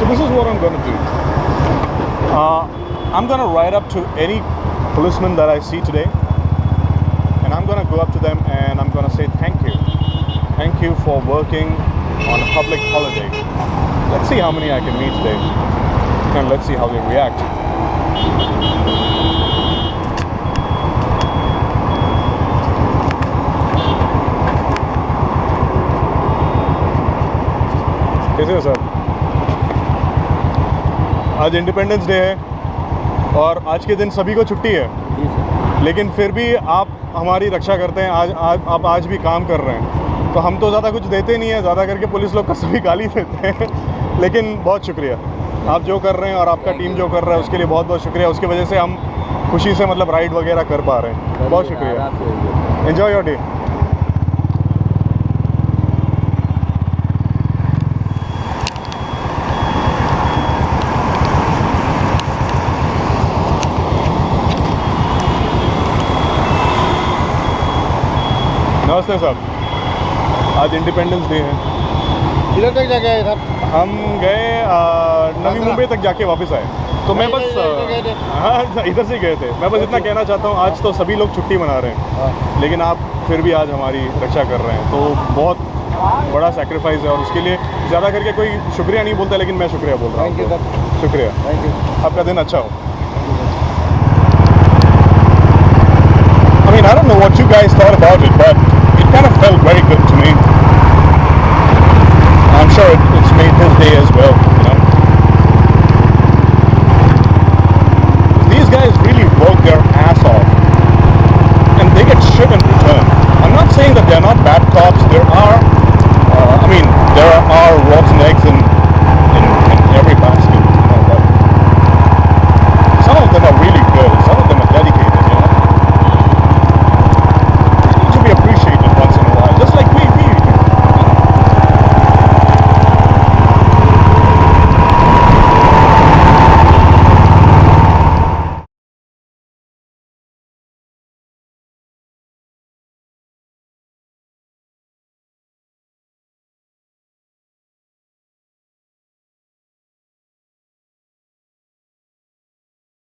So this is what I'm going to do. I'm going to ride up to any policeman that I see today, and I'm going to go up to them and I'm going to say thank you. Thank you for working on a public holiday. Let's see how many I can meet today, and let's see how they react. कैसे हो sir? आज independence day है और आज के दिन सभी को छुट्टी है, लेकिन फिर भी आप हमारी रक्षा करते हैं। आप आज भी काम कर रहे हैं, तो हम तो ज़्यादा कुछ देते नहीं हैं, ज़्यादा करके पुलिस लोग का सभी गाली देते हैं। लेकिन बहुत शुक्रिया आप जो कर रहे हैं और आपका टीम जो कर रहा है उसके लिए बहुत बहुत शुक्रिया। उसकी वजह से हम खुशी से मतलब राइड वगैरह कर पा रहे हैं। बहुत शुक्रिया। Enjoy your day. नमस्ते साहब, आज इंडिपेंडेंस डे है। इधर तक जाके आए साहब? हम गए नवी मुंबई तक जाके वापस आए, तो मैं बस हाँ इधर से ही गए थे। मैं बस इतना कहना चाहता हूँ, आज तो सभी लोग छुट्टी मना रहे हैं, लेकिन आप फिर भी आज हमारी रक्षा कर रहे हैं, तो बहुत बड़ा सेक्रीफाइस है और उसके लिए ज़्यादा करके कोई शुक्रिया नहीं बोलता, लेकिन मैं शुक्रिया बोल रहा हूँ। शुक्रिया, थैंक यू। आपका दिन अच्छा हो। I mean, I don't know what you guys thought about it, but it kind of felt very good to me. I'm sure it's made his day as well, you know. These guys really work their ass off, and they get shit in return. I'm not saying that they're not bad cops. There are, there are rotten eggs in